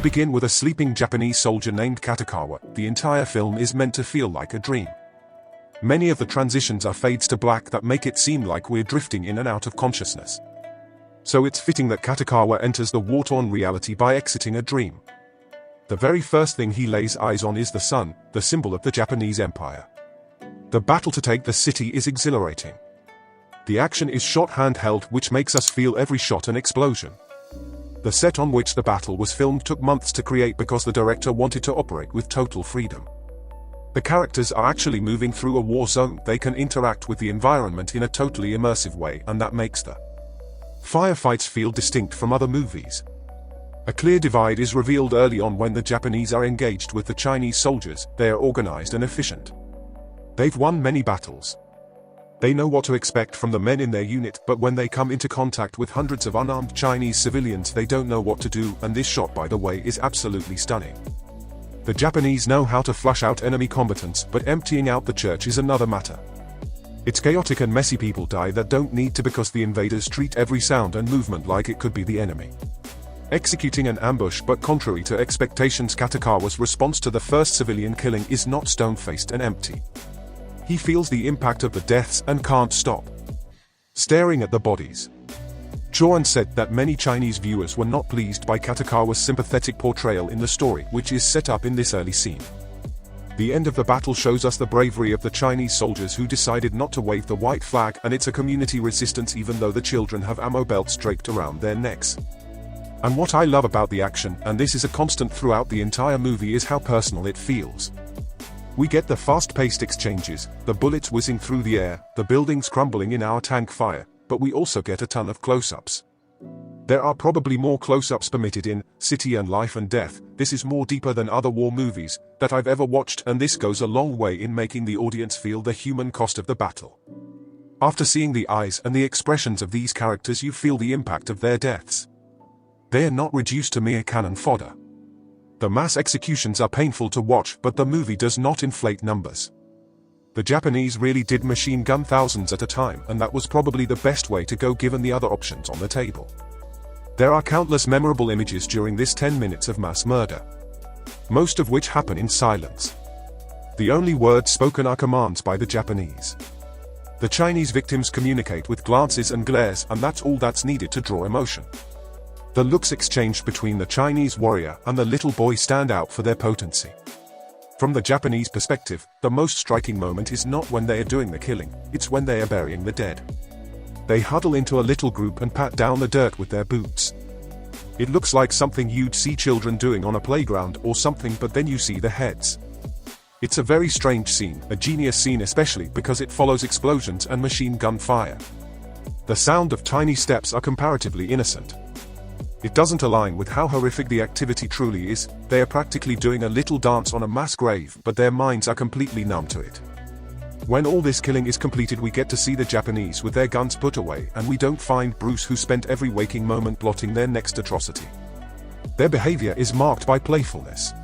begin with a sleeping Japanese soldier named Katakawa. The entire film is meant to feel like a dream. Many of the transitions are fades to black that make it seem like we're drifting in and out of consciousness. So it's fitting that Katakawa enters the war-torn reality by exiting a dream. The very first thing he lays eyes on is the sun, the symbol of the Japanese Empire. The battle to take the city is exhilarating. The action is shot handheld, which makes us feel every shot an explosion. The set on which the battle was filmed took months to create because the director wanted to operate with total freedom. The characters are actually moving through a war zone. They can interact with the environment in a totally immersive way, and that makes the firefights feel distinct from other movies. A clear divide is revealed early on when the Japanese are engaged with the Chinese soldiers. They are organized and efficient. They've won many battles. They know what to expect from the men in their unit, but when they come into contact with hundreds of unarmed Chinese civilians, they don't know what to do, and this shot, by the way, is absolutely stunning. The Japanese know how to flush out enemy combatants, but emptying out the church is another matter. It's chaotic and messy. People die that don't need to because the invaders treat every sound and movement like it could be the enemy executing an ambush, but contrary to expectations, Katakawa's response to the first civilian killing is not stone-faced and empty. He feels the impact of the deaths and can't stop staring at the bodies. Chuan said that many Chinese viewers were not pleased by Katakawa's sympathetic portrayal in the story, which is set up in this early scene. The end of the battle shows us the bravery of the Chinese soldiers who decided not to wave the white flag, and it's a community resistance even though the children have ammo belts draped around their necks. And what I love about the action, and this is a constant throughout the entire movie, is how personal it feels. We get the fast-paced exchanges, the bullets whizzing through the air, the buildings crumbling in our tank fire, but we also get a ton of close-ups. There are probably more close-ups permitted in City and Life and Death. This is more deeper than other war movies that I've ever watched, and this goes a long way in making the audience feel the human cost of the battle. After seeing the eyes and the expressions of these characters, you feel the impact of their deaths. They are not reduced to mere cannon fodder. The mass executions are painful to watch, but the movie does not inflate numbers. The Japanese really did machine gun thousands at a time, and that was probably the best way to go given the other options on the table. There are countless memorable images during this 10 minutes of mass murder, most of which happen in silence. The only words spoken are commands by the Japanese. The Chinese victims communicate with glances and glares, and that's all that's needed to draw emotion. The looks exchanged between the Chinese warrior and the little boy stand out for their potency. From the Japanese perspective, the most striking moment is not when they are doing the killing, it's when they are burying the dead. They huddle into a little group and pat down the dirt with their boots. It looks like something you'd see children doing on a playground or something, but then you see the heads. It's a very strange scene, a genius scene especially because it follows explosions and machine gun fire. The sound of tiny steps are comparatively innocent. It doesn't align with how horrific the activity truly is. They are practically doing a little dance on a mass grave, but their minds are completely numb to it. When all this killing is completed, we get to see the Japanese with their guns put away, and we don't find Bruce, who spent every waking moment plotting their next atrocity. Their behavior is marked by playfulness.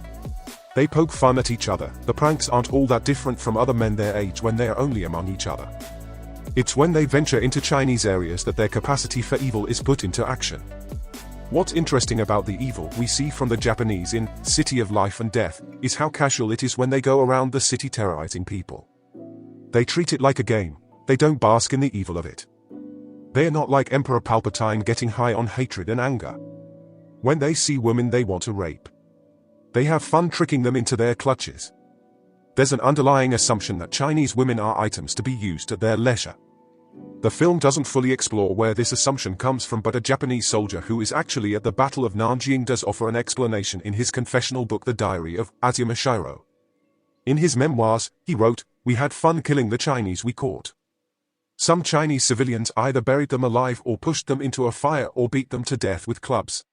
They poke fun at each other. The pranks aren't all that different from other men their age when they are only among each other. It's when they venture into Chinese areas that their capacity for evil is put into action. What's interesting about the evil we see from the Japanese in City of Life and Death is how casual it is when they go around the city terrorizing people. They treat it like a game. They don't bask in the evil of it. They are not like Emperor Palpatine getting high on hatred and anger. When they see women they want to rape, they have fun tricking them into their clutches. There's an underlying assumption that Chinese women are items to be used at their leisure. The film doesn't fully explore where this assumption comes from, but a Japanese soldier who is actually at the Battle of Nanking does offer an explanation in his confessional book, The Diary of Azuma Shiro. In his memoirs, he wrote, "We had fun killing the Chinese we caught. Some Chinese civilians either buried them alive or pushed them into a fire or beat them to death with clubs.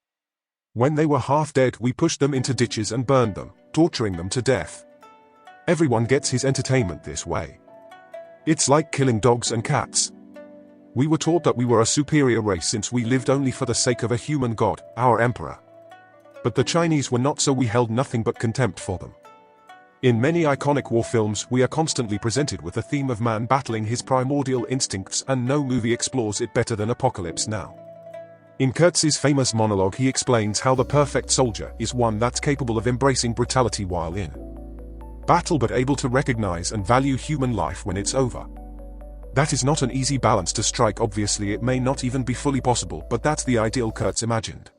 When they were half dead, we pushed them into ditches and burned them, torturing them to death. Everyone gets his entertainment this way. It's like killing dogs and cats. We were taught that we were a superior race since we lived only for the sake of a human god, our emperor. But the Chinese were not, so we held nothing but contempt for them." In many iconic war films, we are constantly presented with the theme of man battling his primordial instincts, and no movie explores it better than Apocalypse Now. In Kurtz's famous monologue he explains how the perfect soldier is one that's capable of embracing brutality while in battle but able to recognize and value human life when it's over. That is not an easy balance to strike. Obviously it may not even be fully possible, but that's the ideal Kurtz imagined.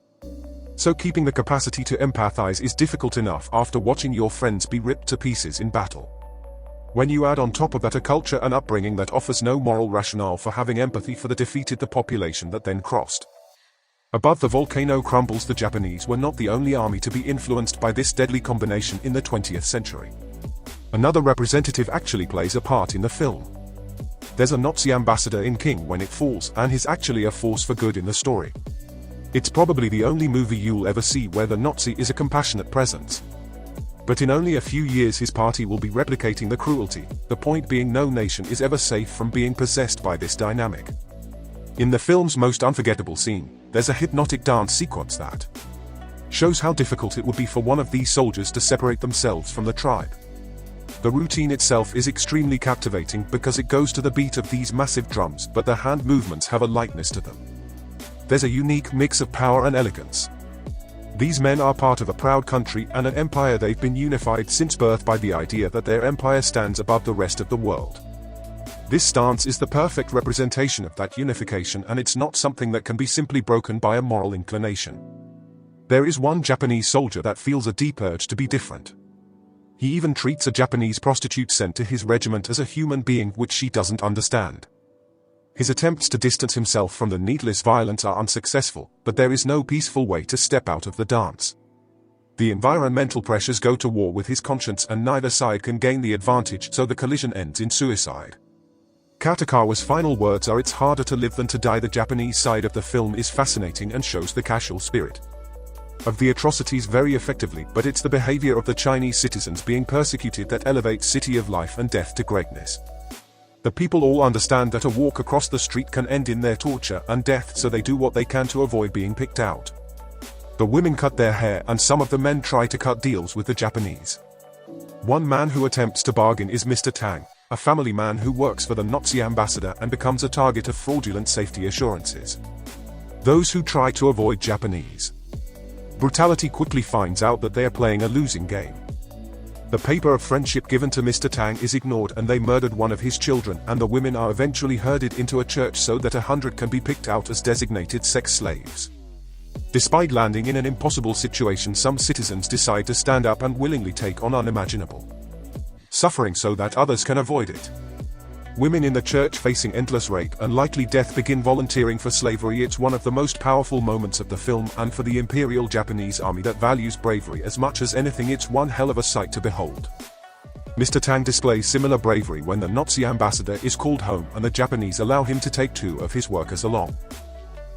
So keeping the capacity to empathize is difficult enough after watching your friends be ripped to pieces in battle. When you add on top of that a culture and upbringing that offers no moral rationale for having empathy for the defeated population that then crossed above the volcano crumbles, the Japanese were not the only army to be influenced by this deadly combination in the 20th century. Another representative actually plays a part in the film. There's a Nazi ambassador in King When It Falls, and he's actually a force for good in the story. It's probably the only movie you'll ever see where the Nazi is a compassionate presence. But in only a few years his party will be replicating the cruelty, the point being no nation is ever safe from being possessed by this dynamic. In the film's most unforgettable scene, there's a hypnotic dance sequence that shows how difficult it would be for one of these soldiers to separate themselves from the tribe. The routine itself is extremely captivating because it goes to the beat of these massive drums, but the hand movements have a lightness to them. There's a unique mix of power and elegance. These men are part of a proud country and an empire. They've been unified since birth by the idea that their empire stands above the rest of the world. This stance is the perfect representation of that unification, and it's not something that can be simply broken by a moral inclination. There is one Japanese soldier that feels a deep urge to be different. He even treats a Japanese prostitute sent to his regiment as a human being which she doesn't understand. His attempts to distance himself from the needless violence are unsuccessful, but there is no peaceful way to step out of the dance. The environmental pressures go to war with his conscience, and neither side can gain the advantage, so the collision ends in suicide. Katakawa's final words are, "It's harder to live than to die." The Japanese side of the film is fascinating and shows the casual spirit of the atrocities very effectively, but it's the behavior of the Chinese citizens being persecuted that elevates City of Life and Death to greatness. The people all understand that a walk across the street can end in their torture and death, so they do what they can to avoid being picked out. The women cut their hair, and some of the men try to cut deals with the Japanese. One man who attempts to bargain is Mr. Tang, a family man who works for the Nazi ambassador and becomes a target of fraudulent safety assurances. Those who try to avoid Japanese brutality quickly finds out that they are playing a losing game. The paper of friendship given to Mr. Tang is ignored, and they murdered one of his children, and the women are eventually herded into a church so that 100 can be picked out as designated sex slaves. Despite landing in an impossible situation, some citizens decide to stand up and willingly take on unimaginable suffering so that others can avoid it. Women in the church facing endless rape and likely death begin volunteering for slavery. It's one of the most powerful moments of the film, and for the Imperial Japanese Army that values bravery as much as anything, it's one hell of a sight to behold. Mr. Tang displays similar bravery when the Nazi ambassador is called home and the Japanese allow him to take 2 of his workers along.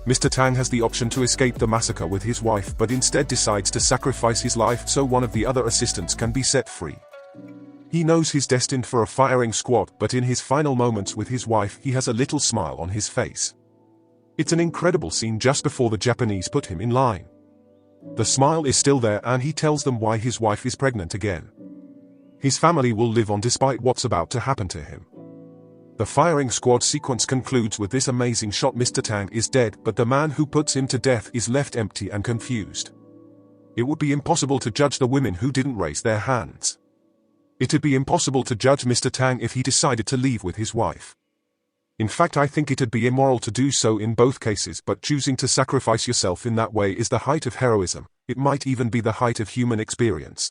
Mr. Tang has the option to escape the massacre with his wife, but instead decides to sacrifice his life so one of the other assistants can be set free. He knows he's destined for a firing squad, but in his final moments with his wife he has a little smile on his face. It's an incredible scene just before the Japanese put him in line. The smile is still there, and he tells them why his wife is pregnant again. His family will live on despite what's about to happen to him. The firing squad sequence concludes with this amazing shot. Mr. Tang is dead, but the man who puts him to death is left empty and confused. It would be impossible to judge the women who didn't raise their hands. It would be impossible to judge Mr. Tang if he decided to leave with his wife. In fact, I think it'd be immoral to do so in both cases, but choosing to sacrifice yourself in that way is the height of heroism. It might even be the height of human experience.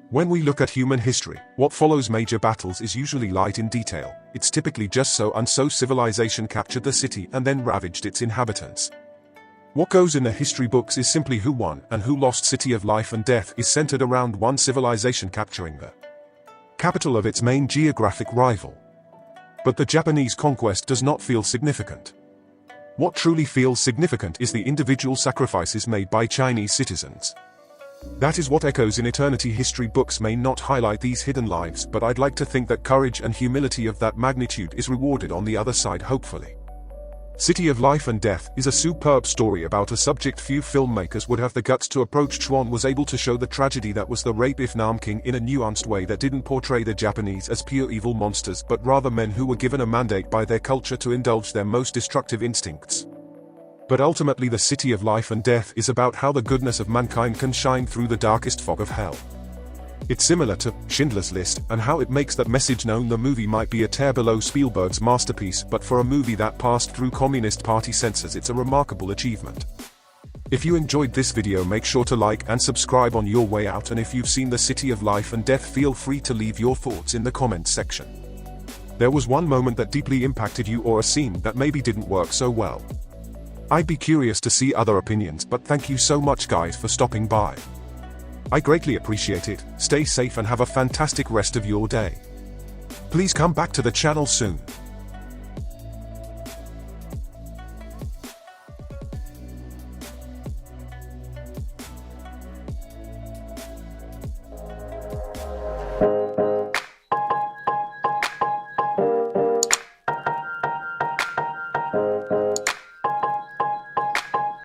When we look at human history, what follows major battles is usually light in detail. It's typically just so and so civilization captured the city and then ravaged its inhabitants. What goes in the history books is simply who won and who lost. City of Life and Death is centered around one civilization capturing the capital of its main geographic rival. But the Japanese conquest does not feel significant. What truly feels significant is the individual sacrifices made by Chinese citizens. That is what echoes in eternity. History books may not highlight these hidden lives, but I'd like to think that courage and humility of that magnitude is rewarded on the other side, hopefully. City of Life and Death is a superb story about a subject few filmmakers would have the guts to approach. Chuan was able to show the tragedy that was the Rape of Nanking in a nuanced way that didn't portray the Japanese as pure evil monsters, but rather men who were given a mandate by their culture to indulge their most destructive instincts. But ultimately the City of Life and Death is about how the goodness of mankind can shine through the darkest fog of hell. It's similar to Schindler's List, and how it makes that message known. The movie might be a tear below Spielberg's masterpiece, but for a movie that passed through Communist Party censors, it's a remarkable achievement. If you enjoyed this video, make sure to like and subscribe on your way out, and if you've seen the City of Life and Death, feel free to leave your thoughts in the comments section. There was one moment that deeply impacted you, or a scene that maybe didn't work so well? I'd be curious to see other opinions, but thank you so much guys for stopping by. I greatly appreciate it. Stay safe and have a fantastic rest of your day. Please come back to the channel soon.